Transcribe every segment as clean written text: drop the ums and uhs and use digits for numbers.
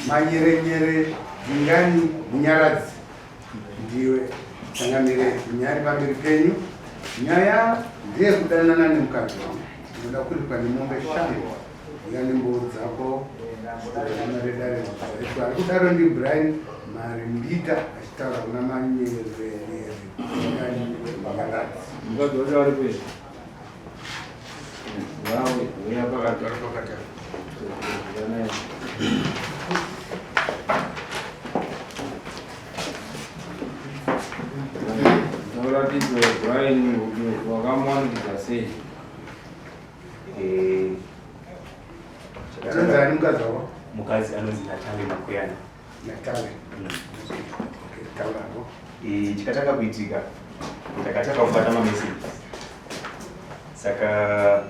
manyerenyere ingani munyaradzi ndiwe tangamire munyari pamberi penyu. Nyaya ndeyekudanana nemukadzi wangu, ndoda kuripwa nemombe shango yani mbudzi dzako amaredare ari kudaro ndi Brian Marimbita achitaura kuna manyerere ingani munyaradzi. Mukadzi wacho ari kwezi wawe uya pakati Noratidwe Brian wakamwandikira sei? Tanzania mukadzi wako? Mukadzi anonzi Natale Makuyana. Natale. Taurako. Chikataka kuitika ndakataka kubata mamessage. Saka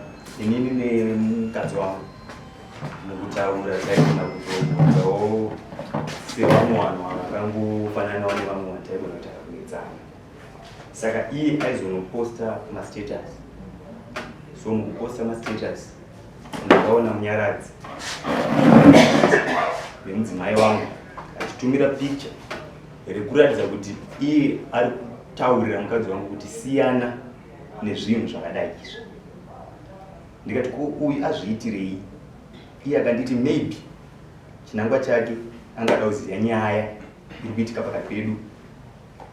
inini nemukadzi wangu mukutaura taigona kutomuudzawo sevamwe vanhu vakangofananawo nevamwe vataigona kutaka kuedzana. Saka iye aizonoposta mastatus. So mukuposta mastatus ndakaona munyaradzi vemudzimai wangu achitumira picture rekuratidza kuti iye ari kutaurira mukadzi wangu kuti siyana nezvinhu zvakadai izvi. Ndikati ko uyu azviitirei? Iye akanditi maybe chinangwa chake angada kuziva nyaya iri kuitika pakati pedu.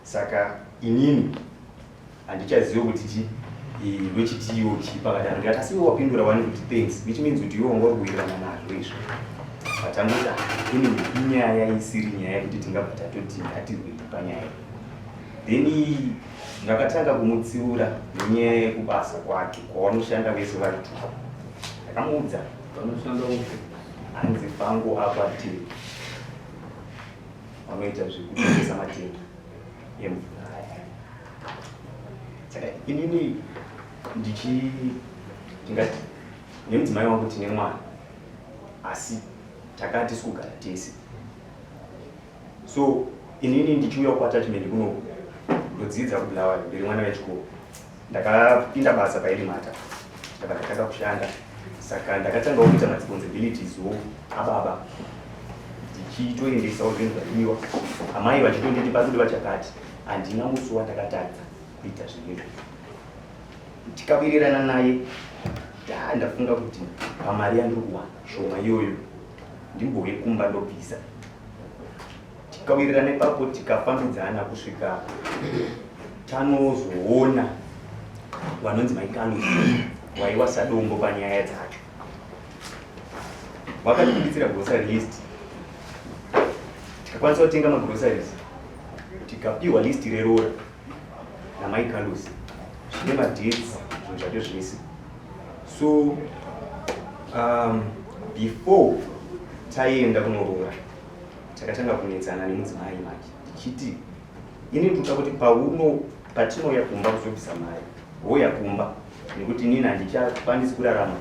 Saka inini handichaziva kuti wechitiyochi pakati. Ndikati asi wapindura wani kuti thanks, which means kuti iwe wanga uri kuwirirana nazvo izvo. Patangoti ini inyaya isiri nyaya kuti tingabva tatoti ngatirwe panyaya. Then ndakatanga kumutsiura nenyaya yekubasa kwake kwavanoshanda vese vari tu. Ndakamuudza vanoshanda upi? hanzi pangu apa tiri vanoita zvekutengesa matenga emvura. Saka inini ndingati nemudzimai wangu tine mwana asi takati sikugara tese. So inini ndichiuya kuattachment kuno ndodzidza kubulawayo ndiri mwana wechikoro. Ndakapinda basa paelimata ndakatanga kushanda. Saka ndakatanga kuita responsibilities ababa ndichitoendesawo zvinhu zvadiwa. Amai vachitonditi pasudi vachakati handina musi wandakatadza kuita zvinhu. Tikawirirana naye ndafunga kuti pamari yandiri kuwana shoma iyoyo ndimboyekumba ndobvisa. Tikawirirana ipapo tikafambidzana kusvika tanozoona vanonzi maikano waiwa sadombo panyaya dzacho. Wakatibuditsira grocery list. Tikakwanisa kutenga magroceries. Tikapiwa list rerora namaikandosi zvine madates zvinhu zvacho zvese. So before taenda kunorora takatanga kunetsana nemudzimai make ndichiti ini ndoda kuti patinouya kumba kuzobvisa mari woya kumba nekuti inini handichakwanisi kurarama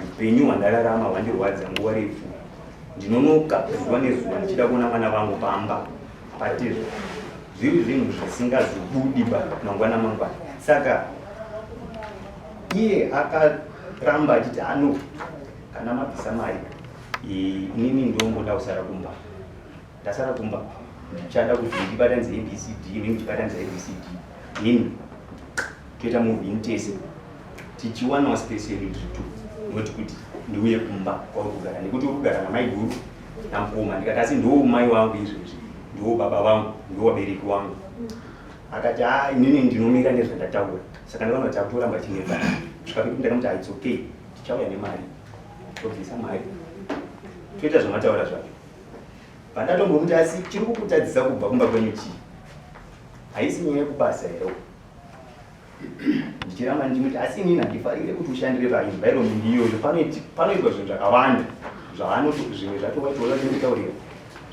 upenyu hwandararama hwandirwadza nguva refu. Ndinonoka zuva nezuva ndichida kuona mwana vangu pamba patizvo zviri zvinhu zvisingazobudi mangwana mangwana. Saka iye akaramba achiti ano kana mabvisa mari inini ndomboda kusara kumba. Ndasara kumba ndichada kuti ndibatanidze ABCD inini ndibatanidza ABCD ini toita movie tese tichiwanawo speciality tu noti kuti ndiuye kumba kwauri kugara nekuti uri kugara namai guru namukoma. Ndikati asi ndiwo mai vangu izvezvi, ndiwo baba vangu, ndiwo vabereki vangu. Akati inini ndinomira nezvandataura. Saka ndakaona kuti akutoramba chinetsana. Svikapekuti ndakamuti it's okay tichauya nemari tobvisa mari toita zvamataura zvacho. Pandatombomuti asi chiri kukutadzisa kubva kumba kwenyu chii? Haisi nyaya yekubasa here. Ndichiramba ndimuti asi inini handifarire kuti ushandire paenvironment iyoyo. Panoitwa zvinhu zvakawanda zvimwe zvacho waitoona ndikutaurira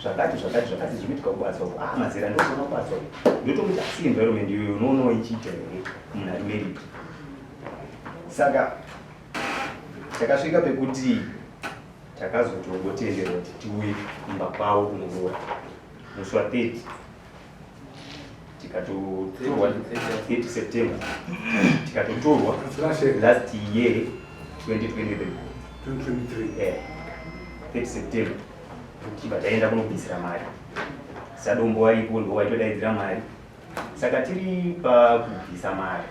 zvakati zvinoitika kubatswa mazera ndosona kubatswa ndotomuti asi environment iyoyo unoonawo ichiita here munhu ari married. Saka takasvika pekuti takazotongotenderwa kuti tiuye kumba kwavo kunorora musi wa30 tikatotorwa 30 September tikatotorwa last year 2023 30 September tichibva taenda kunobvisira mari. Sadombo waripo ndo waitodaidzira mari. Saka tiri pakubvisa mari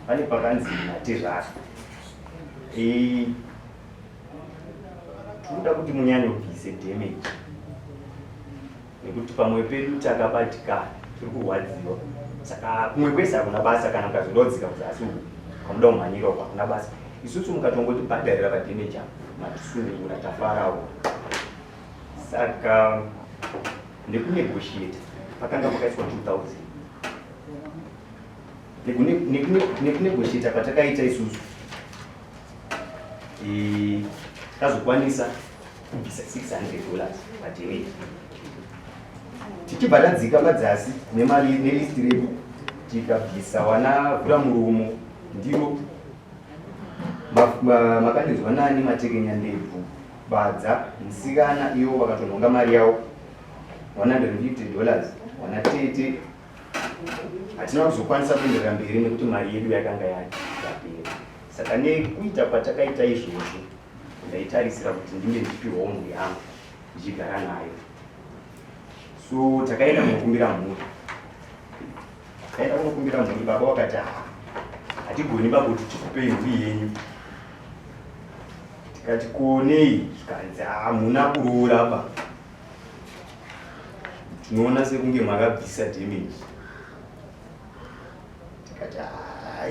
pane pakanzi natezvaka. Tinoda kuti munyanyobvise damage nekuti pamwe pedu takabatikana tiri kurwadziwa. Saka kumwe kwese hakuna basa kana mukazododzika kuzasi kamuda kumhanyira uko hakuna basa. Isusu mukatongoti bhadharira padamage apo matisunura tafarawo. Saka ndekunegotiate pakanga pakaiswa 2000 nekunegotiate patakaita isusu tazokwanisa kubvisa $600 padamage. Tichibva tadzika padzasi nelist redu tikabvisa wana vhura muromo ndiro makandinzwa nani matekenya ndebvu badza musikana ivo vakatonhonga mari yavo $150 wana tete. Hatina kuzokwanisa kuenderera mberi nekuti mari yedu yakanga yapera. Saka nekuita kwatakaita izvozvo ndaitarisira kuti ndinge ndichipiwa mhuri yangu ndichigara nayo. So takaenda kunokumbira mhuri. Baba wakati hatigoni baba kuti tikupei mhuri yenyu. Tikati konei, tikanzi hamuna kuroora ba. Tinoona sekunge makabvisa damage. Tikati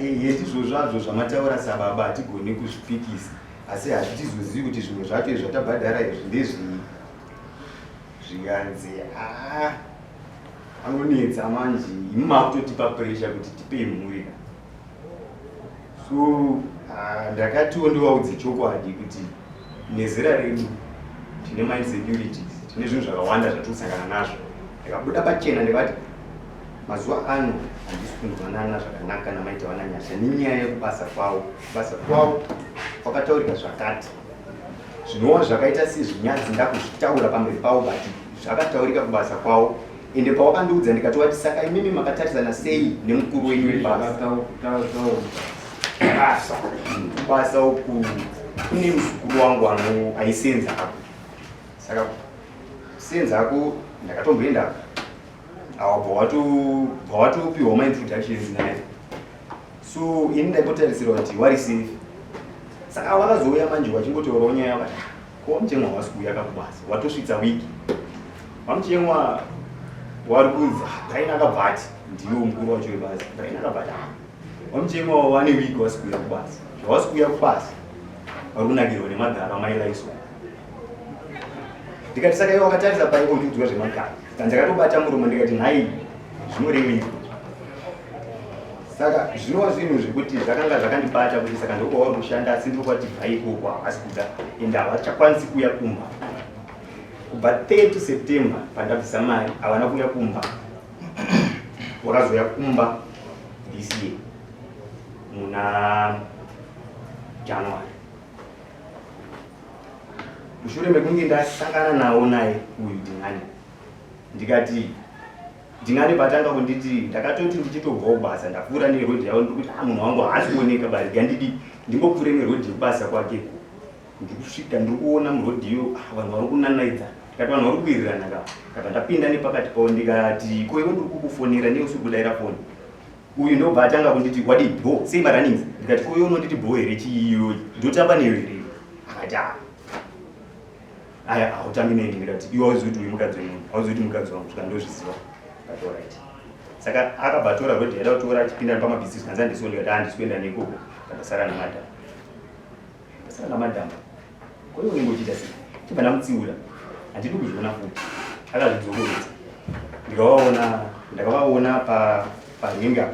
ndizvo zvazvo zvamataura sababa hatigoni kuzvipikisa. Asi hatizozivi kuti zvimwe zvacho zvatabhadhara izvi ndezvii. Zvikanzi anonetsa manje imakutotipa pressure kuti tipei mhuri. So ndakatiwo ndiwaudze chokwadi kuti nezera redu tine mind securities, tine zvinhu zvakawanda zvatinosangana nazvo. Ndikabuda pachena ndikati mazuva ano handisi kundwanana zvakanaka namaita vananyasha nenyaya yekubasa kwavo. Kubasa kwavo kwakataurika zvakati zvinova zvakaita sezvinyadzi ndakuzvitaura pamberi pavo but zvakataurika kubasa kwavo. Ende pawakandiudza ndikati wati saka imimi makatarisana sei nemukuru wenyu webasa. Basa uku kune muzukuru wangu aisenza ako. Saka kusenza ako ndakatomboenda bwawatopiwa maintroductions naye. So ini ndaipotarisirwa kuti wari safe. Saka wakazouya manje wachingotaurawo nyaya yakati ko muchemwa wasi kuuya kakubasa watosvitsa wiki. Wamuchemwa wari kunzi kaina akabvati ndiwo mukuru wacho webasa. Kaina akabvati wamuchemwa wane wiki wasi kuuya kubasa. Zvawasi kuuya kubasa wari kunakirwa nemadhara amailaiswa. Ndikati saka iwe wakatarisa paipo ndiudzwa zvemakaya. Saka ndakatobata muromo ndikati nhai zvinorevei. Saka zvinova zvinhu zvekuti zvakanga zvakandibata kuti saka ndokwauri kushanda asi ndokwati bva ikoko havasi kuda ende havachakwanisi kuuya kumba. Kubva 30 September pandabvisa mari havana kuuya kumba. Wakazoya kumba this year muna January. Mushure mekunge ndasangana nawo naye uyu Dingani. Ndikati Dingani patanga kunditi ndakatoti ndichitobva kubasa ndapfuura nerodhi yavo ndikuti munhu wangu haasi kuoneka bari gandidi ndimbopfuure nerodhi yekubasa kwake. Ndikusvika ndiri kuona murodhiyo vanhu vari kunanaidza. Ndikati vanhu vari kuwirirana ka. Kata ndapinda nepakati pavo ndikati ko iwe ndiri kukufonera newe usikudaira foni. Uyu ndobva atanga kunditi wadi bho sei maranings. Ndikati ko iwe unonditi bho here chiyo ndotamba newe here. Akati aya hautambi neni. Ndikati iwe hauzivi kuti uyu mukadzi wenyu hauzivi kuti mukadzi wangu svika ndozviziva. Ndikati alright. Saka akabatora rodhi yaida kutora achipinda pamabhizinesi kanza ndisiwo ndikati handisi kuenda nekoko ndakasara namadhamba. Ndakasara namadhamba. Ko iwe unenge uchiita sei? Chibva ndamutsiura. Handidi kuzviona futi. Akazvidzokorodza. Ndakavaona paringa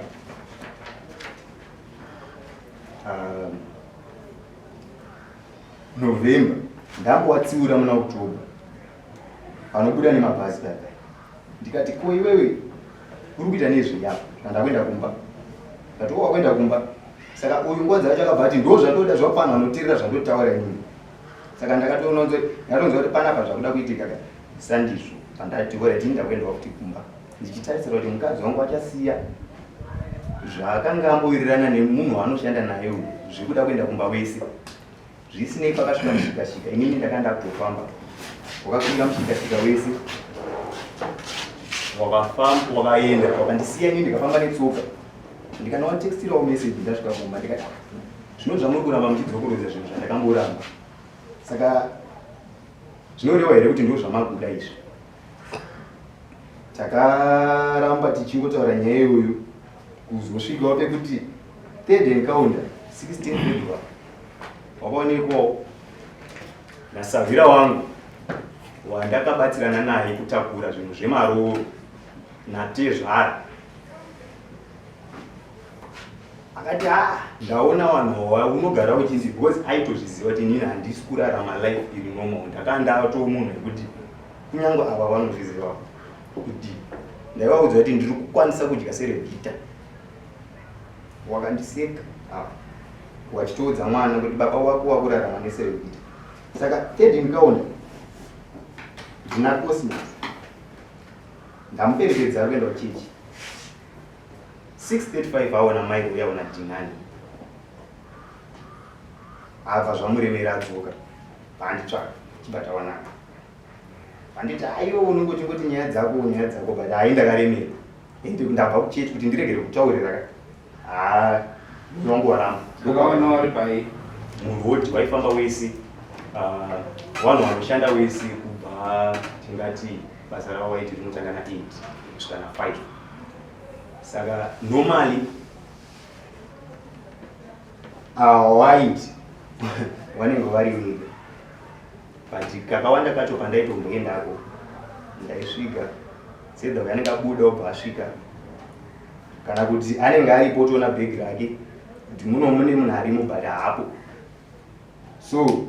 November. Ndambovatsiura muna October. Panobuda nemabhazi paya. Ndikati ko iwewe uri kuita nezveyapo ndakwenda kumba. Ndati wakwenda kumba. Saka uyu ngodzi acho akabva ati ndo zvandoda zvapana vanoteerera zvandotaura inini. Saka ndakatonzwa kuti panapa zvakuda kuitika ka sandizvo. Pandati alright ndakwenda kuti kumba. Ndichitarisira kuti mukadzi wangu achasiya zvakanga ambowirirana nemunhu waanoshanda naye zvekuda kuenda kumba wese. Zvisinei pakasvika mushikashika inini ndakanda kutofamba. wakakwira muchikasika wese wakafamba wakaenda wakandisiya ini ndikafamba netsoka ndikanovatextirawo message ndasvika kumba ndikati zvino zvamuri kuramba muchidzokorodza zvinhu zvandakamboramba saka zvinoreva here kuti ndo zvamaguda izvi takaramba tichingotaura nyaya iyoyo kuzosvikawo pekuti 3rd encounter 16 February wakaonekwawo nasavhira wangu wandakabatsirana naye kutakura zvinhu zvemaroro natezvara akati ndaona vanhu unogara uchinzi because aitozviziva kuti nini handisi kurarama life iri normal ndakandato munhu wekuti kunyange ava vanozviziva kuti ndaivaudza kuti ndiri kukwanisa kudya seregita wakandiseka wachitoudza mwana kuti baba wako wakurarama neseregita saka 3rd encounter ndina cosmos ndamuperekedza kuenda kuchechi 6:35 aona mai uya una dhinani abva zvamuremera adzoka panditsvaka chibata wanaka panditi aiwo unongotingoti nyaya dzako but hai ndakaremera ende ndabva kuchechi kuti ndiregere kutaurira munhu wangu waramba ukaona wari pai murodi waifamba wese vanhu vanoshanda wese kubva tingati basa ravo waiti rinotanga na8 kusvika na5 saka normally white vanenge vari vega but kakawanda kacho pandaitomboendako ndaisvika sedza yanenge abuda obva asvika kana kuti anenge aripo toona bhegi rake kuti mune munhu arimo but haapo so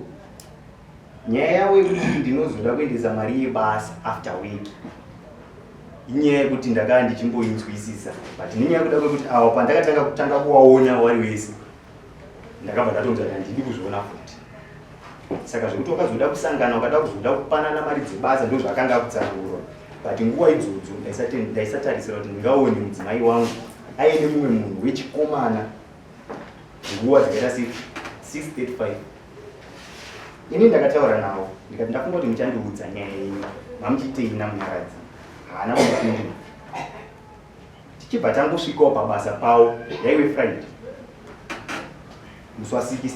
nyaya yavo yekuti ndinozoda kuendesa mari yebasa after week inyaya yekuti ndakaa ndichimboinzwisisa but nenyaya yekuda kwekuti avo pandakatanga kuvaona vari wese ndakabva ndatonza kuti handidi kuzviona futi saka zvekuti wakazoda kusangana wakada kuzoda kupanana mari dzebasa ndo zvakanga kutsanangurwa but nguva idzodzo ndaisatarisira kuti ndingaone mudzimai wangu aine mumwe munhu wechikomana nguva dzakaita 6:35 ini ndakataura navo ndikati ndafunga kuti muchandiudza nyaya yenyu mamuchiteina Mukadzi haana mufundi tichibva tangosvikawo pabasa pavo yaive Friday musi wa 16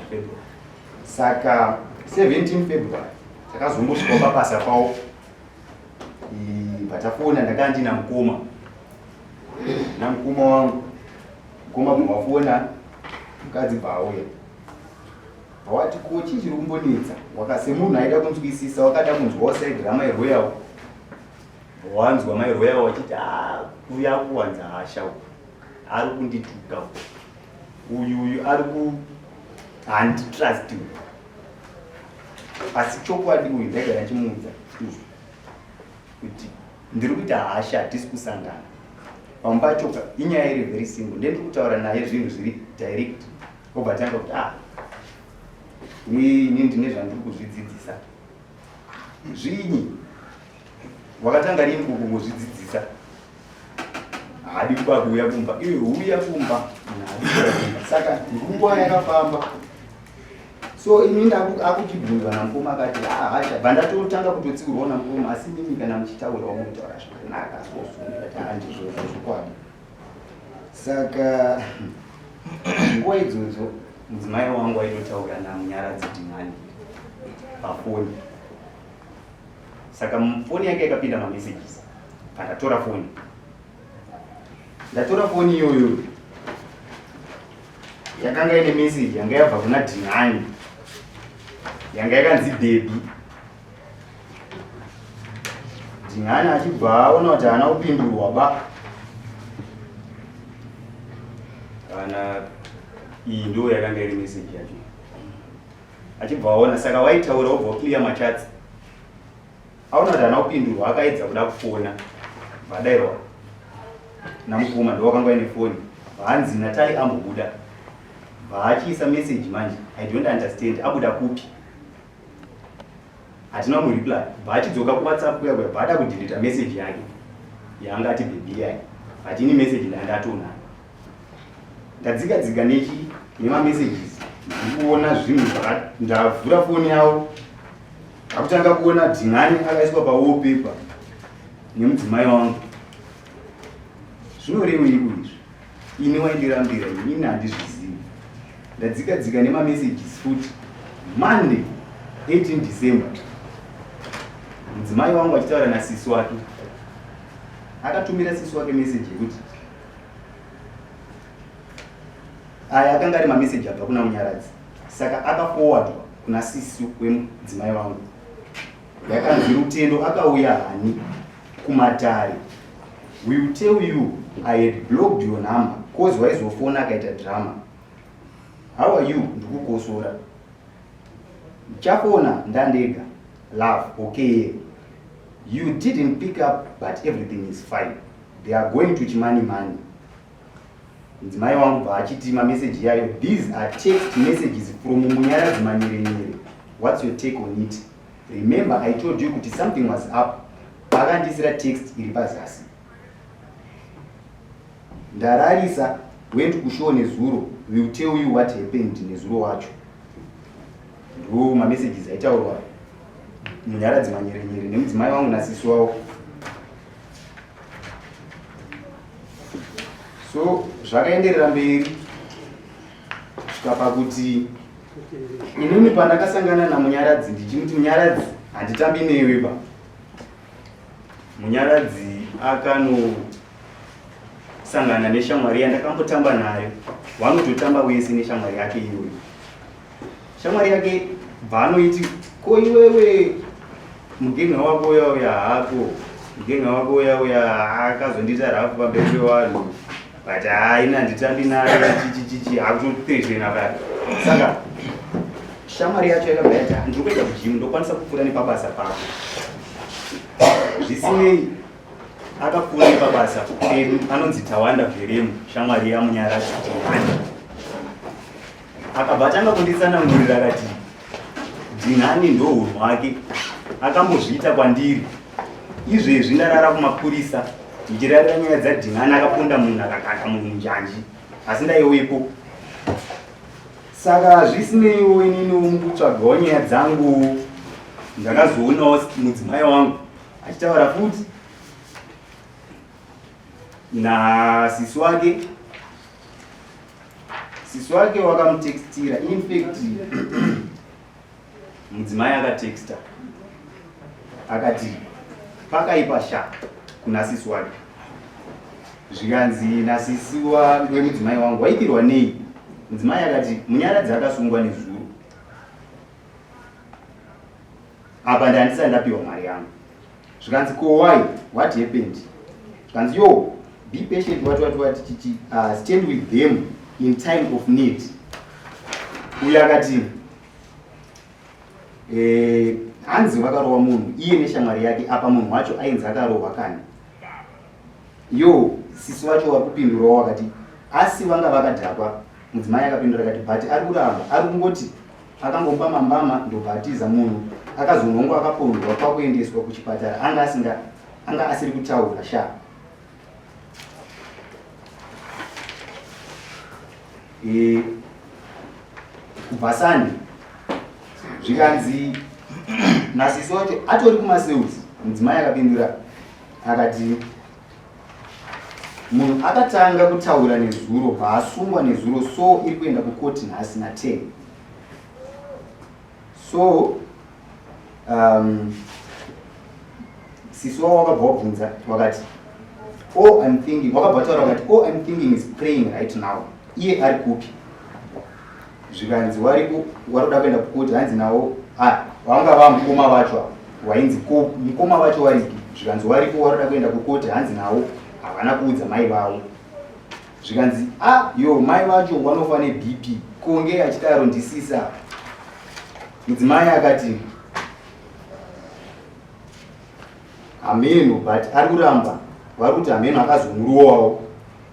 February saka 17 February takazombosvikawo pabasa pavo patafona ndakaa ndina mukoma namukoma wangu mukoma bwafona Mukadzi bvauya wati kochi chiri kumbonetsa wakasemunhu aida kunzwisisa wakada kunzwawo saidhirama yeroyal wanzwa mai royal wachiti uya kuwanza hasha ari kundituka uyu ari ku anditrust asi chokwadi uyu ndagara chimuudza kuti ndiri kuita hasha hatisi kusangana pambacho inyaya iri very simple ndendiri kutaura naye zvinhu zviri direct obva tanga kuti ini ndine zvandiri kuzvidzidzisa zvinyi wakatanga rini kukuzvidzidzisa hadi kuba kuuya kumba iwe uya kumba saka nguva yakafamba so ini ndakuchibvunzwa namukoma akati hasha bandatotanga kutotsigurwa namukoma asi mimi kana muchitaurawo munotaura zvakanaka sosunati handizvozvo zvikwadi saka nguva idzodzo mudzimai wangu aitotaura namunyara dzedhimani pafoni saka foni yake ikapinda mamessages pandatora foni ndatora foni iyoyo yakanga ine message yanga yabva kuna dhinani yanga yakanzi baby dhinani achibva aona kuti haana kupindurwa ba kana iyi ndo yakanga iri message yacho achibva aona saka waitaura obva clear machatsi aona kuti haana kupindurwa akaedza kuda kufona vadairwa namukoma ndo wakanga ine foni vaanzi Natali ambobuda vaachiisa message manje I don't understand abuda kupi hatina mureply vaachidzoka kuwhatsapp kuya vaada kudeleta message yake yanga ati baby yake hatini message ndandatona ndadzika nema messages ndikuona zvinhu ndavhura foni yavo akutanga kuona dhingani akaiswa pawallpaper nemudzimai wangu. Zvinorevei izvi? Ini waindirambira ini handizvizivi. Ndadzika nemamessages futi Monday 18 December mudzimai wangu achitaura nasisi wake. Akatumira sisi wake message yekuti aya akanga ari mamessage abva kuna Munyaradzi, saka akaforwardwa kuna sisi wemudzimai wangu. Yakanzi Rutendo akauya hani kumatare. We will tell you I had blocked your number cause waizofona akaita drama. How are you? Ndikukosora. Chafona ndandega. Love, okay. You didn't pick up but everything is fine. They are going to Chimani Mani. Mudzimai wangu vachiti mamessage yayo. These are text messages from Munyaradzi Manyerenyere. What's your take on it? Remember I told you kuti something was up. Akandisira text iri pazasi. Ndararisa went kushow nezuro. We will tell you what happened nezuro wacho. Ndo mamessages aitaurwa Munyaradzi Manyerenyere nemudzimai wangu nasisi wavo. So zvakaenderera mberi kusvika pakuti inini pandakasangana naMunyaradzi ndichimuti Munyaradzi handitambi newe ba. Munyaradzi akanosangana neshamwari yandakambotamba nayo. Vanototamba wese neshamwari yake iyoyo. Shamwari yake vanoiti ko iwewe mugenga wako uya hako, mugenga wako uya akazondiita rafu pamberi pevanhu, but haina handitambi nayo chichichichi hakutotezvena pari. Saka shamwari yacho yakabva yati ndiri kuenda kujimu ndokwanisa kupfuura nepabasa pako. Zvisinei akapfuura nepabasa pedu. Anonzi Tawanda Veremu, shamwari yaMunyaradzi Tawanda. Akabva atanga kunditsanangurira akati Dhinani ndo urwu hwake. Akambozviita kwandiri. Izvezvi ndarara kumapurisa ndichirarira nyaya dzadhinani akaponda munhu akakaka munhu njanji, asi ndaiwepo. Saka zvisineiwo inini mukutsvagawo nyaya dzangu ndakazoonawo mudzimai wangu achitaura futi nasisi wake. Sisi wake wakamutextira. In fact mudzimai akatexta akati pakaipa sha kuna sisi wake. Zvikanzi nasisi wemudzimai wangu waipirwa nei? Mudzimai akati Munyaradzi akasungwa nezuro. Apa ndandisati ndapiwa mari yangu. Zvikanzi ko why? What happened? Zvikanzi yo be patient what chichi stand with them in time of need. Uya akati hanzi vakarohwa munhu iye neshamwari yake. Apa munhu wacho ainzi akarohwa kani. Yo sisi wacho wakupindurawo wakati asi vanga vakadhakwa. Mudzimai akapindura akati but ari kuramba ari kungoti akangomba mambama ndobva atiza munhu akazonongwa akapondwa kwakuendeswa kuchipatara anga asiri kutaura sha. Kubva Sunday zvikanzi nasisi wacho atori kumaseusi. Mudzimai akapindura akati munhu akatanga kutaura nezuro bvaasungwa nezuro, so iri kuenda kukoti nhasi na10. So sisi wavo wakabva wabvunza wakati wakabva taura wakati all I'm thinking is praying right now. Iye ari kupi? Zvikanzi warikuda kuenda kukoti. Hanzi nawo vanga vamukoma vacho wainzi mukoma vacho waripi? Zvikanzi waripo warikuda kuenda kukoti. Hanzi nawo havana kuudza mai vavo. Zvikanzi yo mai vacho wanofa neBP konge achidaro ndisisa. Mudzimai akati ameno but ari kuramba. Vari kuti ameno akazomurowawo.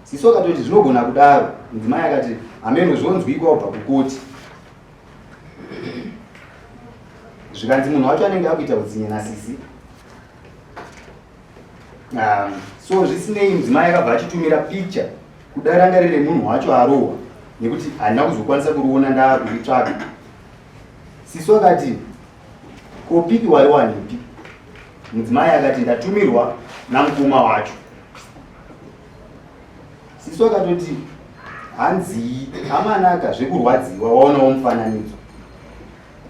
Sisi akatoti zvinogona kudaro. Mudzimai akati ameno zvonzwikwa kubva kukoti. Zvikanzi munhu wacho anenge akuita udzinye nasisi. So zvisinei mudzimai akabva achitumira picture kudarangarire munhu wacho arohwa nekuti handina kuzokwanisa kuruona ndakuritsvaka. Sisi akati kopiki wari wanipi? Mudzimai akati ndatumirwa namukoma wacho. Sisu akatoti hanzi amanaka zvekurwadziwa waonawo mufananidzo.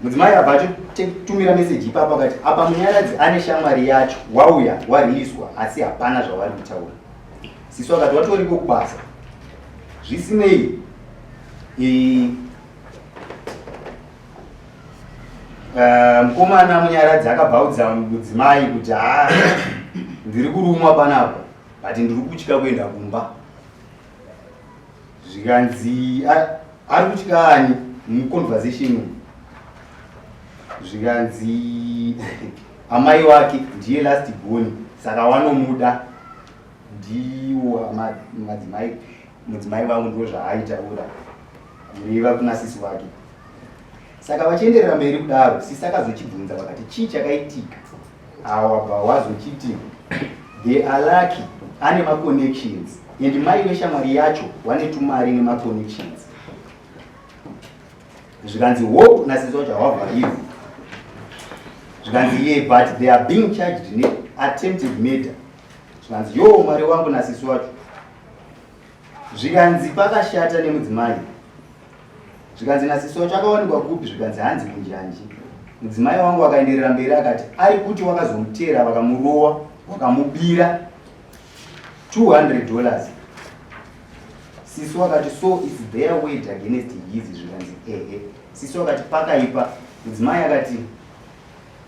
Mudzimai abva atotumira meseji ipapo akati apa munyaradzi ane shamwari yacho wauya wariiswa asi hapana zvavari kutaura. Sisu akati watoriko kubasa. Zvisinei mukomana munyaradzi akabvaudza mudzimai kuti ndiri kurumwa panapa but ndiri kutya kuenda kumba. Zvikanzi ari kutya ani muconversation. Zvikanzi amai wake ndiye last born saka wanomuda. Ndiwo mudzimai vangu ndo zvaaitaura kureva kuna sisi wake. Saka vachienderera mberi kudaro, sisi akazochibvunza vakati chii chakaitika. Awabva wazochiti they are lucky ane maconnections and mai veshamwari yacho vane tumari nemaconnections. Zvikanzi hope nasisi wacho havabva ivo. Zvikanzi ye but they are being charged in attempted murder. Zvikanzi yo mwari wangu nasisi wacho. Zvikanzi pakashata nemudzimai. Zvikanzi nasisi wacho akawanikwa kupi? Zvikanzi hanzi kunjanji. Mudzimai wangu akaenderera mberi akati ari kuti wakazomutera vakamurowa wakamubira $200. Sisi wakati so it's their weight against his. Zvikanzi ehe. Sisi wakati pakaipa. Mudzimai akati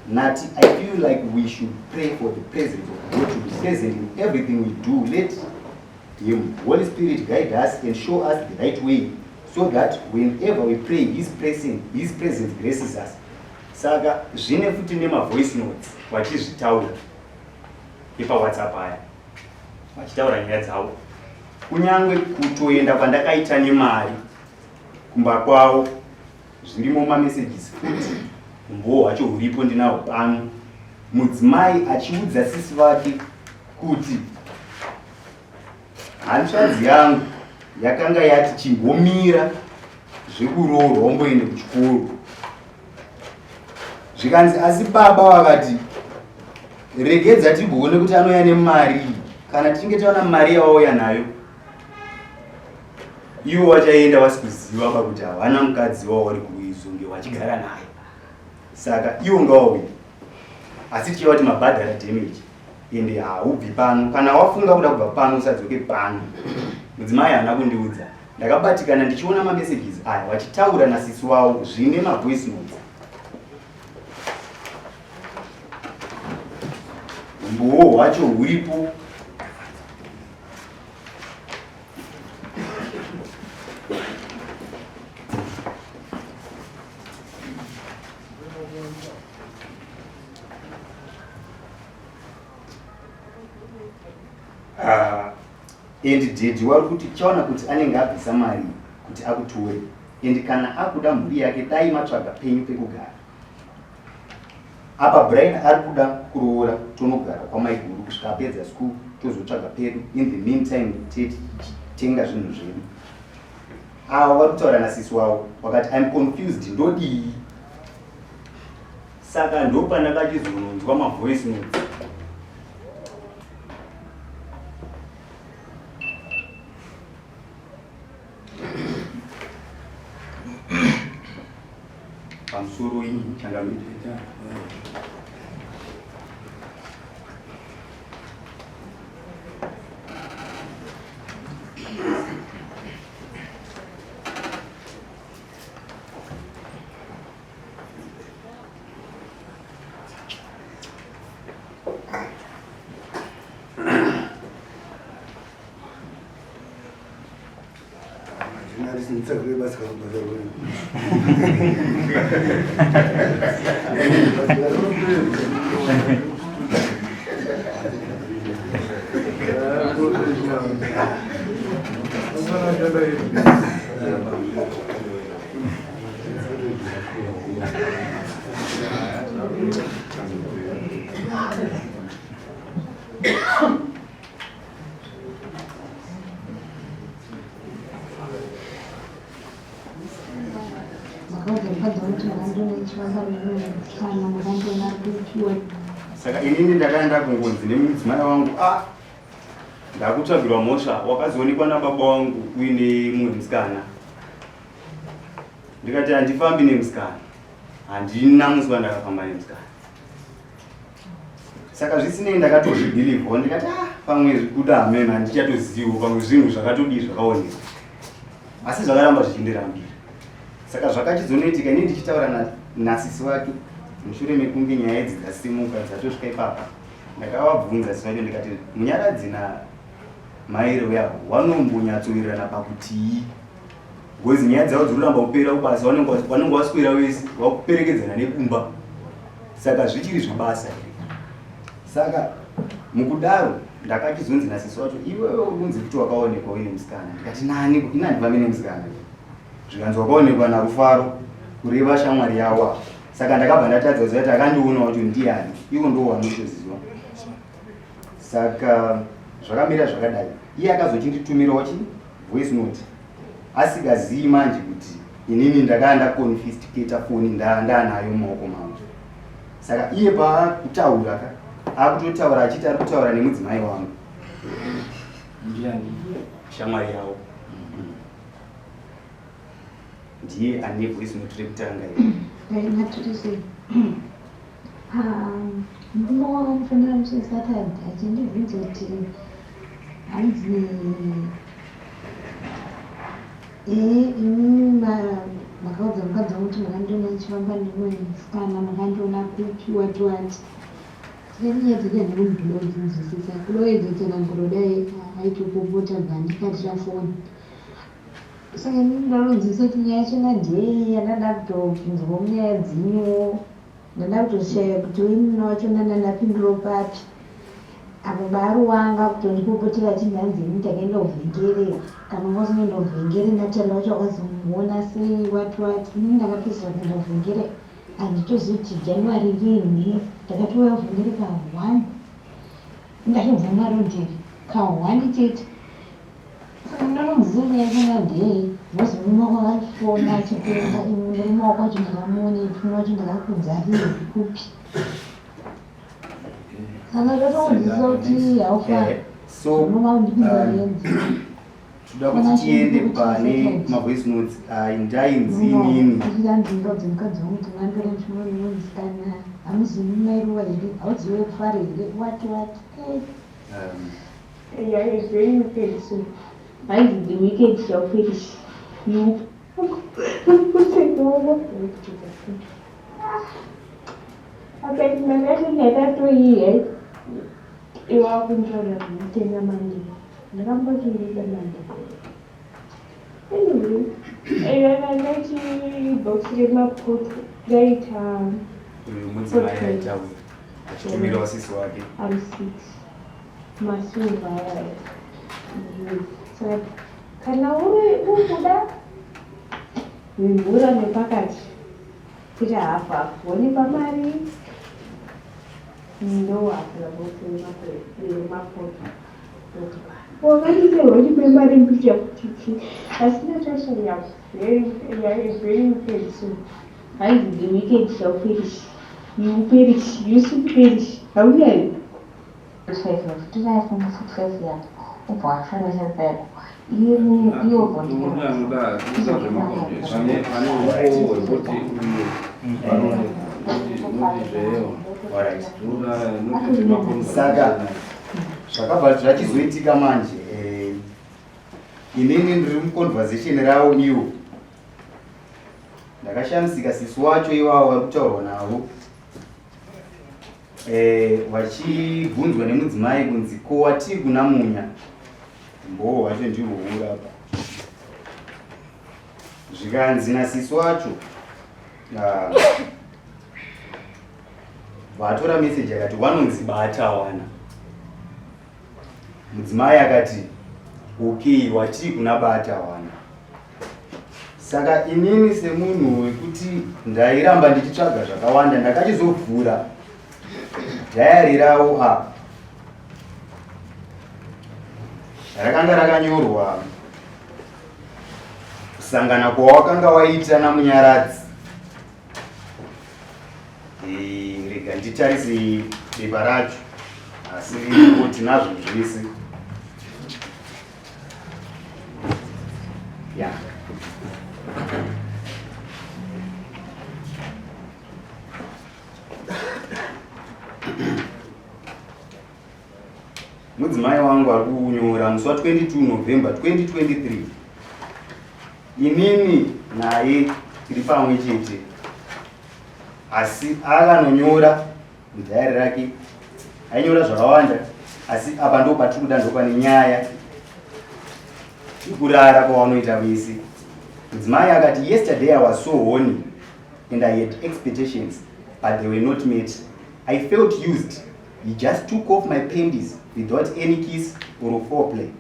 Nati, I feel like we should pray for the presence of God to be present in everything we do. Let Him, Holy Spirit, guide us and show us the right way, so that whenever we pray, His presence graces us. Saka zvine futi nema voice notes vachizvitaura ipa WhatsApp aya vachitaura nyaya dzavo. Kunyangwe kutoenda kwandakaita nemari kumba kwavo zvirimo messages futi. Umbo wacho uripo ndinawo pano. Mudzimai achiudza sisi vake kuti hanzvadzi yangu yakanga yati chimbomira zvekuroorwa omboende kuchikoro. Zvikanzi asi baba vakati regedza tigoone kuti anouya nemari. Kana tichinge taona mari yawauya nayo ivo vachaenda vasi kuziva pakuti havana mukadzi wavo vari kuizonge vachigara naye. Saka iwo ngawauya asi tichiva kuti mabhadhara damage ende haubvi pano. Kana wafunga kuda kubva pano usadzoke pano. Mudzimai haana kundiudza. Ndakabatikana ndichiona mamessages aya vachitaura nasisi wavo zvine mavoice notes. Umbowo hwacho huripo. And dedi wari kuti chaona kuti anenge abvisa mari kuti akutore and kana akuda mhuri yake dai matsvaga penyu pekugara. Apa Brian ari kuda kuroora tonogara kwamaiguru kusvika apedza school tozotsvaga pedu. In the meantime tenga zvinhu zvedu. Ava vari kutaura nasisi wavo wakati I'm confused ndodii. Saka ndopandakachizonzwa mavoice notes. Pamusoro iyi changamidza. Saka inini ndakaenda kungonzi nemudzimai wangu ndakutsvagirwa mhosva wakazoonekwa nababa wangu uine mumwe musikana. Ndikati handifambi nemusikana, handina musi wandakafamba nemusikana. Saka zvisinei ndakatozvibhilivhawo ndikati pamwe kuda amene handichatozivo pamwe zvinhu zvakatodii zvakaoneka, asi zvakaramba zvichindirambira. Saka zvakachizonoitika ini ndichitaura nasisi wake mushure mekunge nyaya idzi dzasimuka dzatosvika ipapa, ndakavabvunza sisi wacho ndikati Munyaradzi namairo yavo wanombonyatsowirirana pakutii, because nyaya dzavo dzirikuramba kupera kubasa vanenge vaswera wese vakuperekedzana nekumba, saka zvichiri zvabasa. Saka mukudaro ndakachizonzi nasisi wacho iwewe unonzi kuti wakaonekwa uine musikana. Ndikati nani inandifambi nemusikana, zvikanzi wakaonekwa naRufaro kureva shamwari yawo. Saka ndakabva ndatadza kuti akandiona kuti ndiani, iwo ndo wanotoziva. Saka zvakamira zvakadai, iye akazochiritumirawo voice note asingazii manje kuti inini ndakanda confiscate foni ndanayo mumaoko mangu. Saka iye paakutaura akutotaura achiti ari kutaura nemudzimai wangu shamwari yawo, ndiye ane voice note rekutanga iyi. Murume wanga mufanira musesatadza achindibvunza kuti hanzi imimi makaudza mukadzi wangu kuti makandiona ndichifamba nemumwe musikana, makandiona kupi wati wati. Nyaya dzacho handinonzwa kudzinzwisisa, kudowedzedzera ngoro dai aitopopota bvandikatira foni. Saka inini ndanonzwisisa kuti nyaya yachona ndei yandada kutobvunzwa munyaya dzino, ndada kutoshaya kuti uimuna wacho ndandapinduro papi. Apo baari wanga kutondipopotera achiti hanzi ini ndakaenda kuvhengere, kana ngazinoenda kuvhengere ndatenda wacho akazomuona sei wati wati. Inini ndakapedzisira kuenda kuvhengere handitozivi kuti January rini, ndakatouya kuvhengere ka1 ndachibva marodheri ka1 chete. Saka ndanonzwisisa nyaya yachona ndei, vozi murume wako akafona achipenda, murume wako wacho ndakamuona ipfuma wacho ndakakudzarira kupi. Saka ndanonzwisisa kuti haufani unonga undipinza yenzi. Toda kuti tiende pane mavoice notes ndainzi inini ndinodzi mukadzi wangu kuti mwandore mushoma nemusikana hamuzi mumairuwa here, haudziwe kufara here, wati wati. Yeah, it's very wicked soon. Haizi the wicked shall perish. You akaitinakatinyatatoiye iwakunjora mutenda manje ndakambochirida manje. Anyway, box remapoto raita mudzimai aitaura achitumira wasisi wake ari 6 masilva saka kana urikuda mimvura nepakati kuti hafu hafu wonipa mari ndohafura box remapoto wakatiserwa chipemari mpicha kutiki asina chashaya very wicked soon. Haizi the wicked shall perish. You perish, you should perish. How do you? Tunafunga 65 yako upwashana chapela iyo bodi saka zvakabva zvachizoitika manje. Inini ndiri muconversation ravo iwo ndakashamisika sisi wacho ivavo vari kutaurwa navo vachibvunzwa nemudzimai kunzi ko watiri kuna munya mboho wacho ndirwourapa. Zvikanzi nasisi wacho vatora meseji akati wanonzi batawana. Mudzimai akati okay, watiri kuna batawana. Saka inini semunhu wekuti ndairamba ndichitsvaga zvakawanda ndakachizovhura dhayari ravo apa rakanga rakanyorwa kusangana kwawakanga waita namunyaradzi handitarise bepa racho asi tinazvo zvese ya mudzimai wangu ari kunyora musi wa 22 November 2023 inini naye tiri pamwe chete asi akanonyora mudhayari rake ainyora zvakawanda asi apa ndo patiri kuda ndopane nyaya ikurara kwavanoita vese. Mudzimai akati yesterday I was so horny and I had expectations but they were not met. I felt used. He just took off my panties without any kiss or foreplay.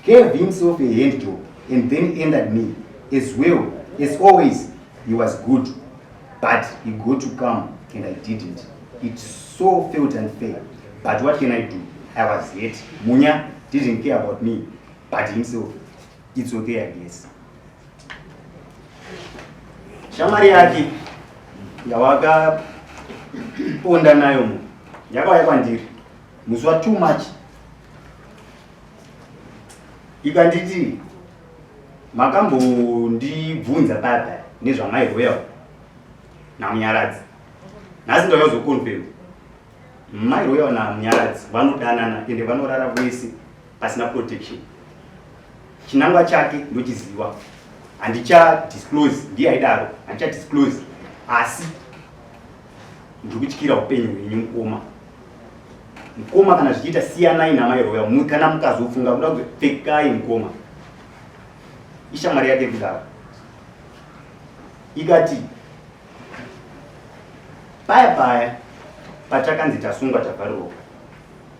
Gave himself a hand job and then ended me. As well, as always, he was good. But he got to come and I didn't. It so felt unfair. But what can I do? I was hurt. Munya didn't care about me. But himself, it's okay, I guess. Shamari yake yawaka ponda nayo mu yakauya kwandiri musi wa 2 March ikanditi makambondibvunza papa nezvamairoya namunyaradzi. Nhasi ndauya kuzokonfirm mairoya namunyaradzi vanodanana ende vanorara vese pasina protection. Chinangwa chake ndochiziva. Handicha disclose ndiye aidaro handicha disclose asi ndiri kutyira upenyu hwenyu mukoma kana zvichiita siyanai namairoya kana mukazofunga kuda kupfekai mukoma. Ishamwari yake kudaro ikati paya pachakanzi tasungwa tabvarirwa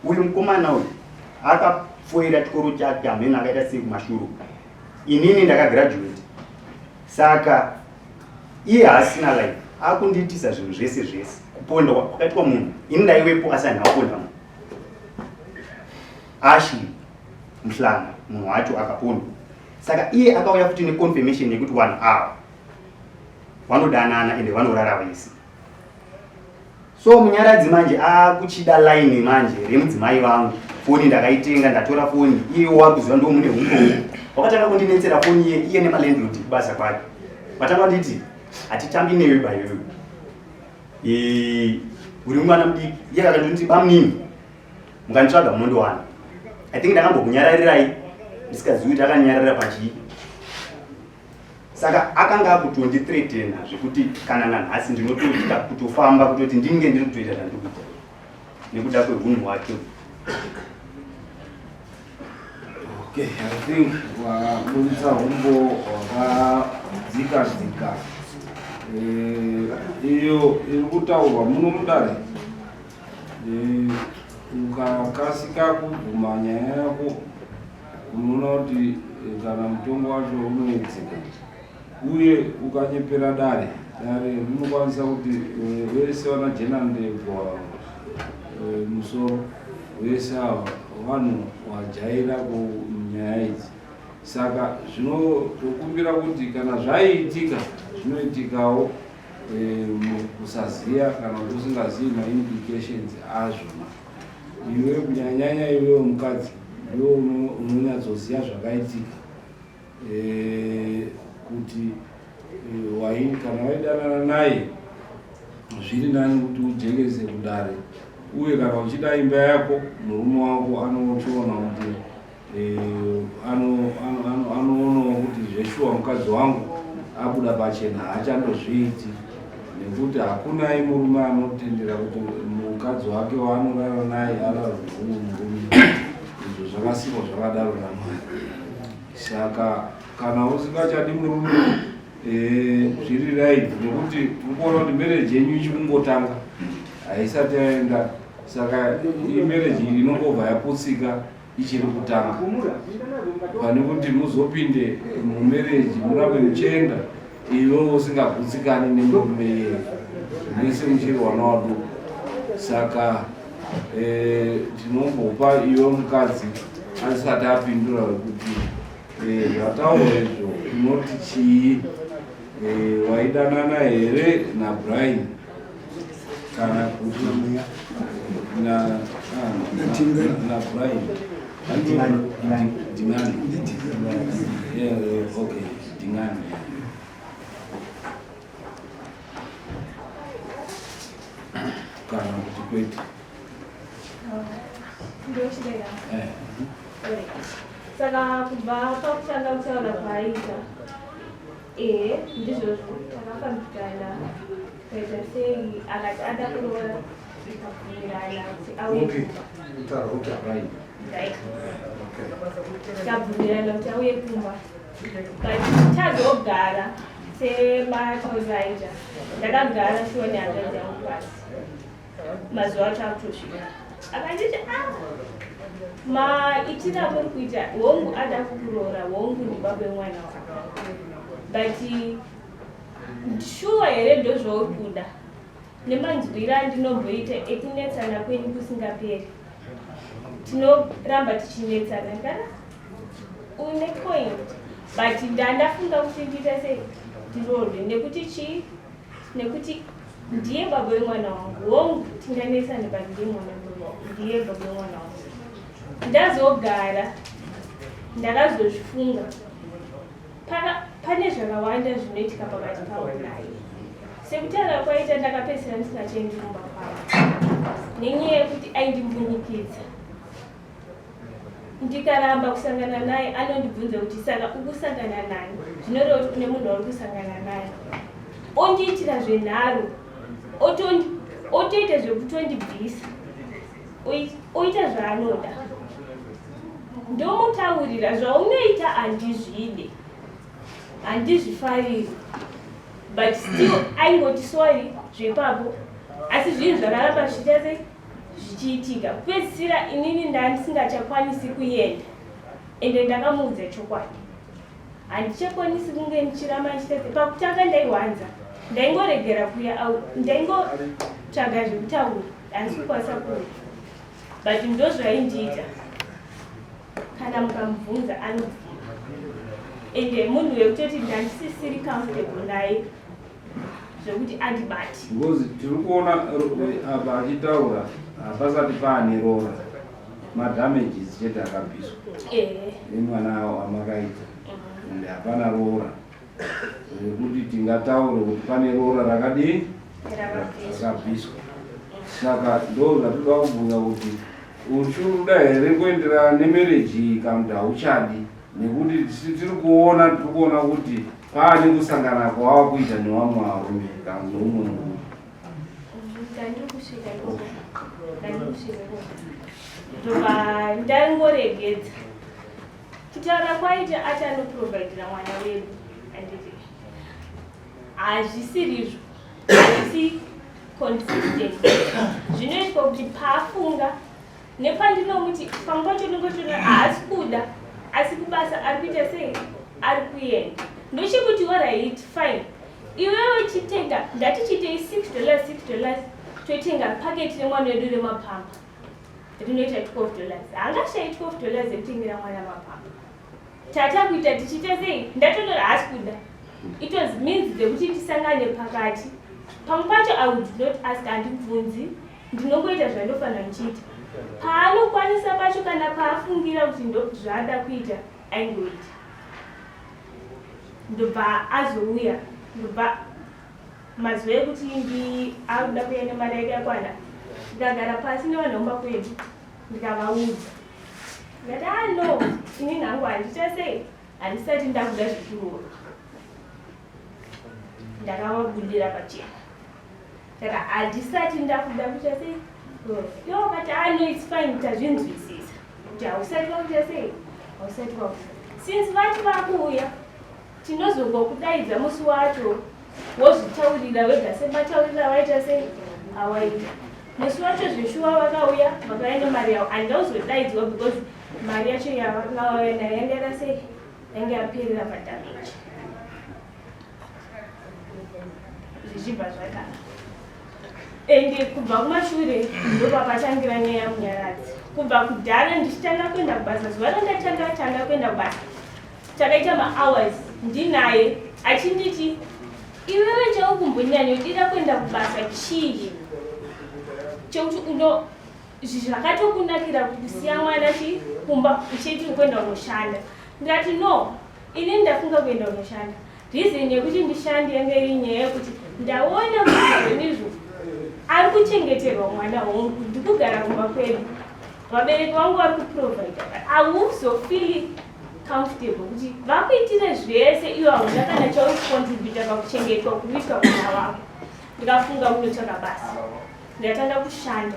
uyu mukomana uyu akafoira chikoro chake hamene akaita sekumashuru. Inini ndakagraduate saka iye haasina life akundiitisa zvinhu zvese kuponda kwakaitwa munhu ini ndaiwepo asi handinaponda munhu. Ashley muhlanga munhu wacho akapondwa saka iye akauya futi neconfirmation yekuti vanhu ava vanodanana ende vanorara vese. So munyaradzi manje akuchida line manje remudzimai vangu. Foni ndakaitenga ndatora foni iye wakuziva ndo mune hungu wakatanga kundinetsera foni iye nemalandlord kubasa kwake. Watanga nditi hatitambi newe bayoyo uri mwana mudiki iye akandoti bamnini mukanditsvaga munondowana. I think ndakambokunyararirai ndisikazivi kuti akanyararira pachii. Saka akanga akutondithreatena zvekuti kana nanhasi ndinotoita kutofamba kutoti ndinge ndiri kutoita zvandikuita nekuda kwehunhu hwake. Okay, I think wabudisa humbo wakadzika iyo iri kutaurwa muno mudare. Ukakasika kuguma nyaya yako unoona kuti kana mutongo wacho unoedzeka uye ukanyepera dare rinokwanisa kuti vese vanajena ndebva musoro vese ava vanhu vajaira kunyaya idzi. Saka zvinotokumbira kuti kana zvaiitika zvinoitikawo kusaziya kana kuti usingazivi maimplications azvo. Iwe kunyanyanya iwewe mukadzi ndiwo unonyatsoziva zvakaitika kuti kana waidanana naye zviri nani kuti ujengese kudare uye kana uchida imba yako murume wako anochiona kuti anoonawo kuti zveshuwa mukadzi wangu abuda pachena haachandozviiti nekuti hakunai murume anotendera kuti mukadzi wake waanorara naye araruvuu murume. Izvo zvakasikwa zvakadaro naMwari. Saka kana usingachadi murume zviri right nekuti ukuona kuti marriage yenyu ichikungotanga haisati yaenda. Saka imarriage inongobva yaputsika ichiri kutanga pane kuti muzopinde mumarriage murambe muchienda iwe usingagutsikani nemurume iyeye nese muchiri wana waduku. Saka tinombopa iwe mukadzi asati apindura kuti zvataurwa izvo unoti chii, waidanana here naBrian? kana kuti na Brian Dingani. Yeah, okay, Dingani. Kana kuti kwete. Ndio shida. Saka kubva pakutanga kutaura Kwaakaita ndizvo takafambikana kaita sei akati ada kuroora tikabvumirana kuti auye tikabvumirana kuti auye kumba but tazogara sematauzaita ndakagara shuwa nehanzvadzi yangu pasi mazuva acho akutosvika akanditi maitira muri kuita Wangu ada kukuroora Wangu ndibaba wemwana wako but shuwa here ndo zvauri kuda nemanzwira andinomboita ekunetsana kwenyu kusingaperi tinoramba tichinetsana kana une point but ndandafunga kuti ndiita sei ndiroorwe nekuti chii nekuti ndiye baba wemwana wangu Wangu tinganetsane but ndiye baba wemwana wangu ndazogara ndakazozvifunga pane zvakawanda zvinoitika pakati pavo naye sekutaura Kwaakaita ndakapedzisira ndisingachaendi kumba kwavo nenyaya yekuti aindimbunyikidza ndikaramba kusangana naye anondibvunza kuti saka ukusangana nani zvinoreva kuti une munhu wauri kusangana naye ondiitira zvenharo otoita zvekutondibvisa oita zvaanoda ndomutaurira zvaunoita handizvide handizvifariri but still aingoti sorry zvepapo asi zvinhu zvakaramba zvichita zvichiitika kupedzisira inini ndandisingachakwanisi kuenda ende ndakamuudza chokwadi handichakwanisi kunge ndichiramba ndichitete pakutanga ndaiwanza ndaingoregera kuya ndaingotsvaga zvekutaura handisi kukwanisa kuya but ndo zvaindiita kana mukamubvunza anobvuma ende munhu wekutoti ndandisisiri comfortable naye zvekuti andibati because tiri kuona apa achitaura hapasati paane roora madamages chete akabviswa nemwana waMukadzi ende hapana roora rekuti tingataure kuti pane roora rakadii rakabviswa saka ndo zvatoda kubvunza kuti uchiuda here kuenderana nemereji kana kuti hauchadi nekuti tiri kuona kuti paane kusangana kwava kuita nevamwe varume kana neumwe munhu ndobva ndangoregedza kutaura Kwaakaita achanoprovidira mwana wedu anditi hazvisirizvo hazvisi consistent zvinoitwa kuti paafunga nepandinomuti pamwe pacho ndingotona haasi kuda asi kubasa ari kuita sei ari kuenda ndochikuti alright fine iwewe chitenga ndatichitei $6 toitenga paketi remwana wedu remapamba rinoita $12 haangashai $12 ekutengera mwana mapamba tatakuita tichiita sei ndatonora haasi kuda it was means dzekuti tisangane pakati pamwe pacho I would not ask handibvunzi ndinongoita zvandofanira ndichiita paanokwanisa pacho kana paafungira kuti ndozvaada kuita aingoita ndobva azouya ndobva mazuva ekuti akuda kuenda mari yake yakwana ndikagara pasi nevanhomba kwedu ndikavaudza ndikati no ini nhangu handiita sei handisati ndakuda zvekuroora ndakavabudira pachena saka handisati ndakuda kuita sei iwo kati no it's fine tazvinzwisisa kuti hausati wakuita sei hausati wakuita since vati vakuuya tinozongokudaidza musi wacho wozvitaurira wega semataurira waita sei awaita musi wacho zveshuwa vakauya vakaenda mari yavo handauzodaidzwa because mari yacho yavakauya nayo yanga yada sei yanga yaperera padameji zvichibva zvakana ende kubva kumashure ndopakatangira nyaya yamunyaradzi kubva kudhara ndichitanga kuenda kubasa zuva randatanga kuenda kubasa takaita mahours ndinaye achinditi iwewe chaukumbonyanya udira kuenda kubasa chii chekuti zvakatokunakira kusiya mwana kumba uchiti kwenda unoshanda. Ndikati no, ini ndafunga kwenda unoshanda. Reason yekuti ndishande yange iri nyaya yekuti ndaona munizvo ari kuchengeterwa mwana wangu, ndikugara kumba kwedu. Vabereki vangu vari kuprovide. Hauzofili comfortable kuti vakuitire zvese iwe hauna kana chaukontributa pakuchengetwa kuitwa mwana wako. Ndikafunga munotsvaka basa. Ndatanga kushanda.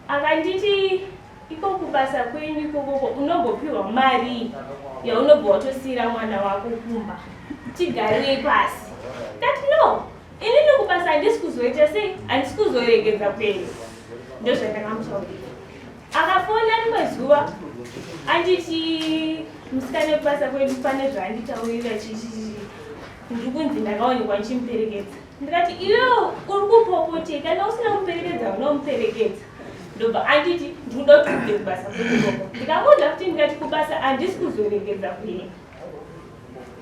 Akanditi iko kubasa kwenyu ikokoko unombopiwa mari yaunobva watosiyira mwana wako kumba. Tigarei pasi. Ndati no, inini kubasa handisi kuzoita sei, handisi kuzoregedza kwenu. Ndozvandakamutaurira. Akafona rimwe zuva anditi musikana wekubasa kwedu pane zvaanditaurira ndiri kunzi ndakaonekwa ndichimuperekedza. Ndikati iwewe uri kupopoteka, kana usina kumuperekedza unomuperekedza. Ndobva anditi ndinoda kuti ude kubasa kwedu. Ndikamuudza kuti ndikati kubasa handisi kuzoregedza kwenu.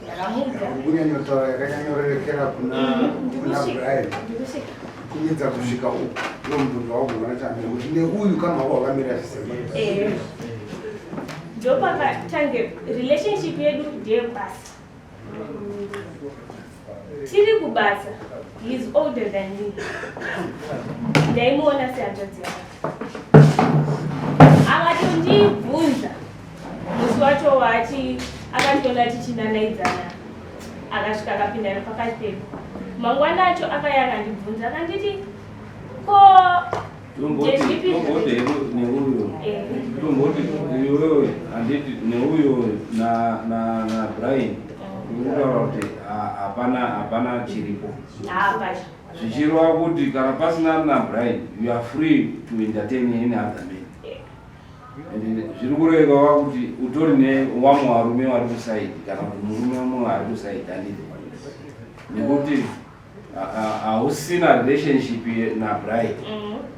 Ndakamuudza kunyanyotaura yakanyanyorerekera kuna Brian kunyedza kusvika uku nomubvunzo waugona chamira kuti neuyu kama wakamira zvisema. Ndopakatange relationship yedu ndeyebasa. Tiri kubasa, he is older than me. Ndaimuona sehanzvadzi yake. Akatondibvunza musi wacho wati akatoona tichinanaidzana, akasvika akapinda nepakati pedu. Mangwana acho akaya akandibvunza akanditi ko ndezvipi neuyo handiti neuyo na Brian urikutaura kuti hapana chiripo. Zvichireva kuti kana pasina na Brian you are free to entertain any other man. Zviri kureva kuti utori nevamwe varume vari kusaidi kana kuti murume mumwe ari kusaidi handiti nekuti hausina relationship na Brian.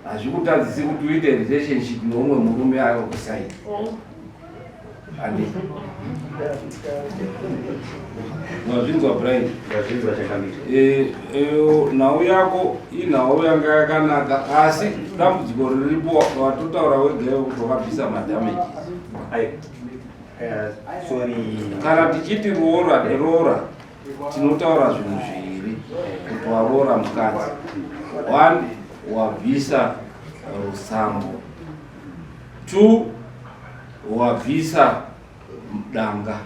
Hazvikutadzisi kuti uite relationship neumwe murume ari kusaidi handiti. Wazvinzwa Brian? Wazvinzwa chakamira. Nhau yako inhau yanga yakanaka asi dambudziko riripo watotaura wegaiwo kuti wakabvisa madamages. Sorry. Kana tichiti roora tinotaura zvinhu zviviri kuti waroora mukadzi. One, wabvisa rusambo. Two, wabvisa danga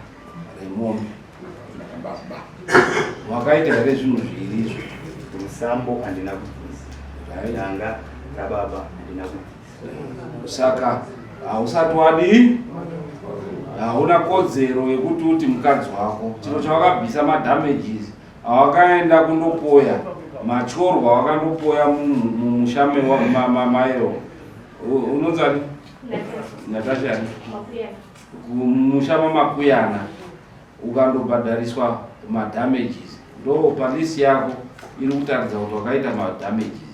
remombe. Wakaita here zvinhu zviviri izvo. Rusambo handina kubvisa. Danga rababa handina kubvisa. Saka hausati wadii, hauna kodzero yekuti uti mukadzi wako chino chawakabvisa madamages awakaenda kundopoya machorwa wakandopoya mushame mamairo unonzani natashani mushama makuyana ukandobhadhariswa madamages ndo palisi yako iri kutaridza kuti wakaita madamages.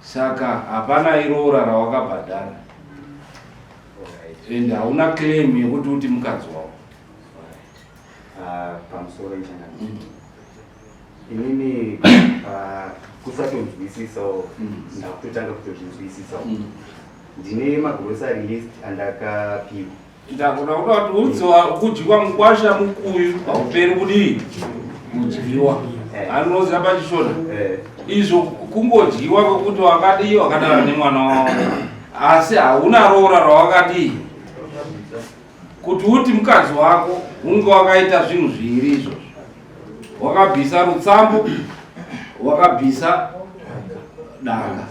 Saka hapana iroora rawakabhadhara and hauna claim yekuti uti mukadzi wako. Pamusoro ichana inini kusatonzwisisawo ndakutotanga kutozvinzwisisawo ndine magrocery list andakapiwa. Ndakuda kuti udziwa kudyiwa mukwasha mukuyu hauperi kudii kudyiwa anoziva pachishona izvo kungodyiwa kwekuti wakadii wakadara nemwana wavo asi hauna roora rawakadii kuti uti mukadzi wako unge wakaita zvinhu zviviri izvozvo. Wakabvisa rutsambo, wakabvisa danga,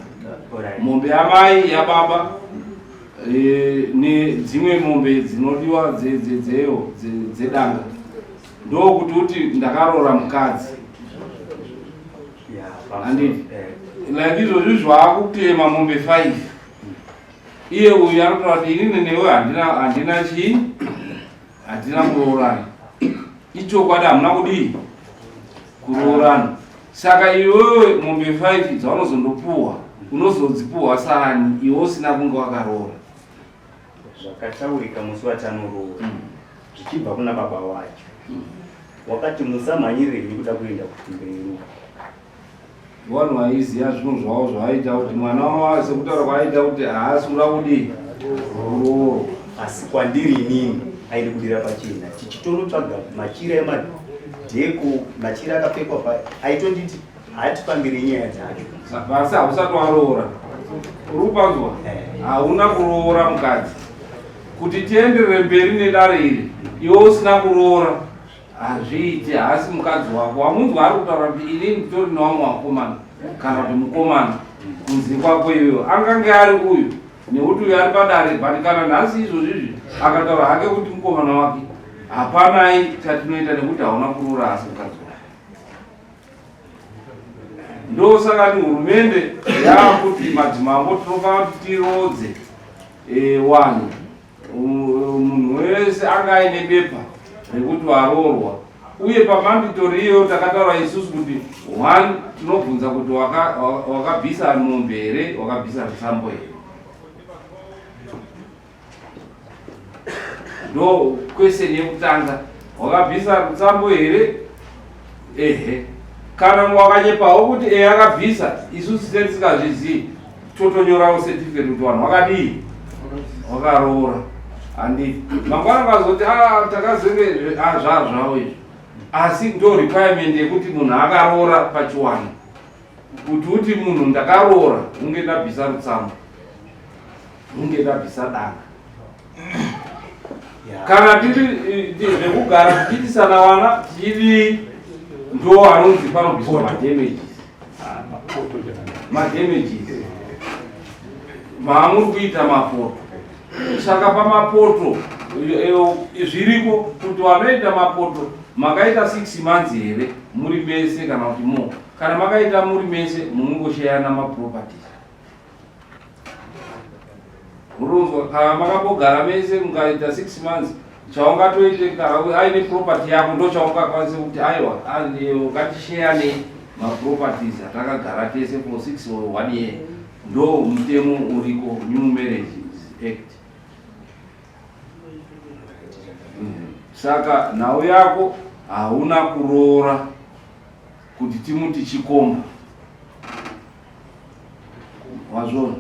mombe yamai yababa nedzimwe mombe dzinodiwa dzedanga. Ndokuti uti ndakaroora mukadzi. Handiti like izvozvo zvaakuklema mombe 5 iye uyu anotaura kuti inini newe handina chii handina kuroorana. Ichokwadi hamuna kudii kuroorana. Saka iwewe mombe 5 dzaunozondopuwa unozodzipuwa sani iwe usina kunge wakaroora. Zvakataurika musi watanoroora zvichibva kuna baba wacho wakati musamhanyirei kuda kuenda kuchimberu vanhu vaiziva zvinhu zvavo zvavaita kuti mwana wavo sekutaura kwaaita kuti haasi kuda kudi rooro. Asi kwandiri inini aidi kudira pachena tichitonotsvaga machira emadheko, machira akapfekwa pa aitonditi hatipambiri nyaya dzacho. Basi hausati waroora urupanzwa, hauna kuroora mukadzi. Kuti tienderere mberi nedare iri iwe usina kuroora hazviiti. Hasi mukadzi wako wamunzwa ari kutaura kuti inini nditori nevamwe vakomana kana kuti mukomana kunze kwako iwewe angange ari uyu nekuti uyu ari padare, but kana nhasi izvozvizvi akataura hake kuti mukomana wake, hapanai chatinoita nekuti hauna kuroora. Hasi mukadzi wako ndosaka ti hurumende yakuti madzimambo tinofanira kuti tirodze wanhu munhu wese anga aine bepa rekuti varoorwa. Uye pamanditori iyo takataura isusu kuti 1 tinobvunza kuti wakabvisa mombe here, wakabvisa rusambo here. Ndo kweseni yekutanga, wakabvisa rusambo here? Ehe. Kana wakanyepawo kuti akabvisa isusu tisikazvizivi totonyorawo certificate kuti vanhu wakadii, wakaroora. Handi mangwana kazoti takazenge zvazvawo izvi, asi ndo requirement yekuti munhu akaroora pachiwano, kuti uti munhu ndakaroora unge ndabvisa rutsambo, unge ndabvisa danga. Kana tiri zvekugara tichiitisana vana tichidii, ndo anonzi panobviswa madamages. Maamuri kuita mapoto. Saka pamapoto zviripo kuti vanoita mapoto makaita 6 months here muri mese kana kuti mo, kana makaita muri mese munongoshayana maproperties. Muronzwa, kana makambogara mese mukaita 6 months chaungatoite kana aine property yako ndo chaungakwanisa kuti aiwa ngatishayane maproperties atakagara tese for 6 or 1 year. Ndo mutemo uriko, New Marriages Act. Saka nhau yako hauna kuroora kuti timuti Nechikomba. Wazvona?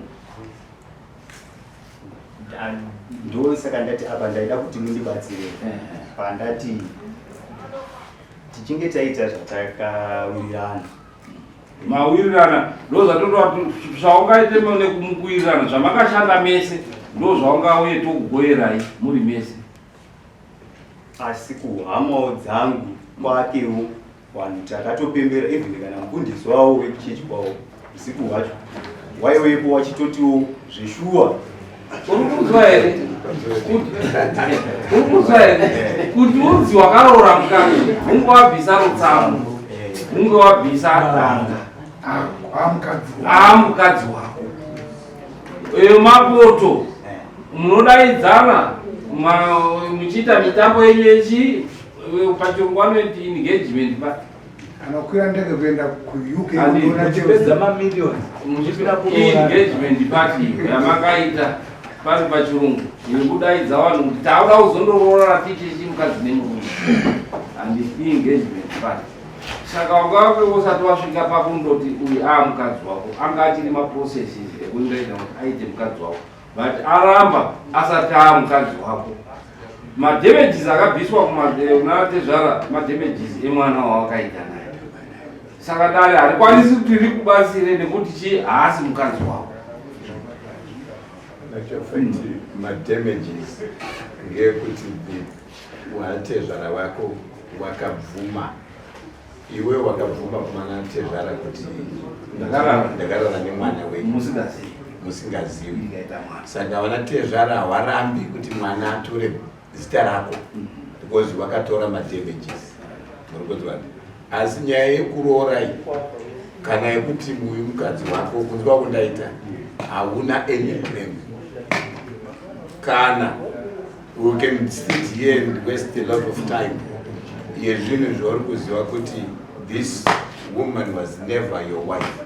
Ndo saka ndati apa ndaida kuti mundibatsire pandati tichinge taita zvatakawirirana. Mawirirana ndo zvatoto zvaungaite nekumuwirirana zvamakashanda mese ndo zvaungauye tokugoyerai muri mese. Asi kuhamawo dzangu kwakewo vanhu takatopembera, even kana mufundisi wavo wekuchechi kwavo usiku hwacho waiwepo wachitotiwo zveshuwa. Urikuzwa here kuti udzi wakaroora mukadzi unge wabvisa rutsambo, unge wabvisa danga mukadzi wako mapoto munodaidzana muchiita mitambo yenyu yechi pachirungu vanoiti engagement party. Anokwira ndege kuenda ku-UK muchipedza mamiliyoni engagement party yamakaita pari pachirungu yekudaidza vanhu kuti tauda kuzondoroora tichechi mukadzi nemurume, handi engagement party. Saka wanga usati wasvika pakundoti uyu mukadzi wako anga achiri maprocesses ekungoita kuti aite mukadzi wako, but aramba asati mukadzi wako. Madamages akabviswa kuna tezvara, madamages emwana wawakaita naye. Saka dare harikwanisi kuti rikubatsire nekuti haasi mukadzi wako. Madamages ngekuti watezvara wako wakabvuma, iwe wakabvuma kumana tezvara kuti ndakarara nemwana wenyu musingazivi. Saka wana tezvara hawarambi kuti mwana atore zita rako because wakatora madamages. Murikunzwa? Asi nyaya yekuroora iyi kana yekuti muyu mukadzi wako kunzwa kundaita hauna any blame. Kana we can sit here and waste a lot of time yezvinhu zvauri kuziva kuti this woman was never your wife.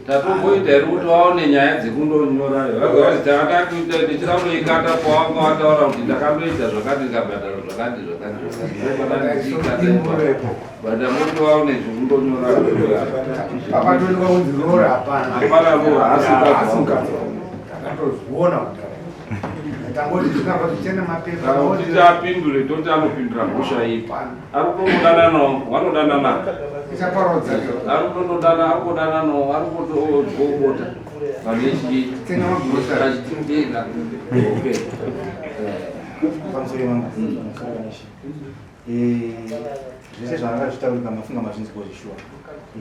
tatomboita iri kuti vaone nyaya dzekundonyora vagavatatakuita ndichiramboikata pawanga wataura kuti ndakandoita zvakati ndikabhadhara zvakati badamuti vaone zvekundonyora apatoonekwa kunzi rora hapana rora akatozviona tangoti zvikabva zvichena mapepa kuti apindure toti anopindura mhosva ipi ari kutongodananawo vanodanana ichaparodza ari kutongodananawo ari kutobota vanechitindega pamusoro wangu zvese zvangazvitaurika mafunga mazvinzi kozvishuwa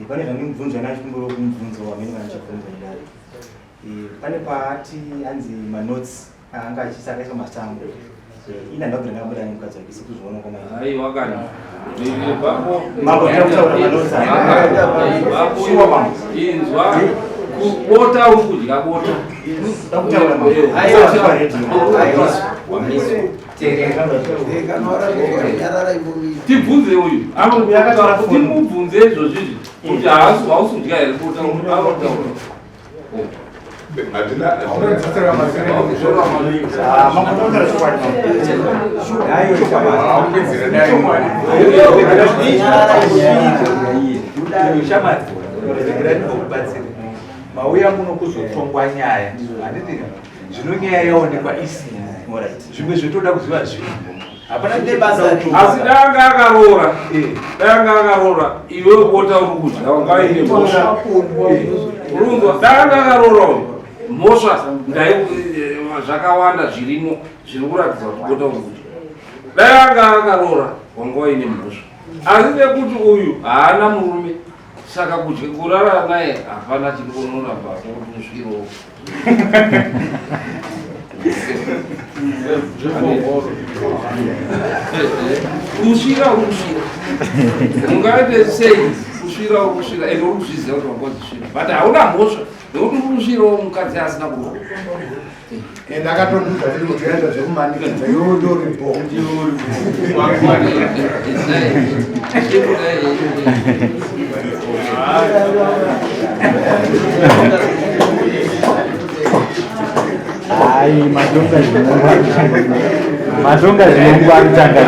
pane zvandimubvunza nachikumburo kumubvunzo wamene vanichibvunza idari pane paati anzi manotes anga achisakaiswa masango ina ndabvira ndabuda nemukadzi wake sikuzviona kwamai wakani mambo ndakutaura manotes shuwa mambo inzwa kubota uri kudya bota ndakutaura mambo tibvunze uyu akataura kuti mubvunze izvozvizvi kuti hausudya here bota mauya muno kuzotongwa nyaya handiti zvino nyaya yaonekwa isina zvimwe zvitoda kuziva zvinhu hapana nebasa asi danga akaroora iwe bota uri kudya wangaine mhosva urunzwa danga akaroora mhosva zvakawanda zvirimo zviri kuratidza kuti bota uri kudya danga akaroora wanga waine mhosva asi nekuti uyu haana murume saka kudya kurara naye hapana chiri kunona basa kuti musvirowo kusvira ungaite sei kusvira ende uri kuzviziva kuti wangozvisvira but hauna mhosva nekuti uri kusvirawo mukadzi asina kuroa ndakatodudza tiri kutienda zvekumanikidza iwodoripo Ai, madonga zvinongwarichanga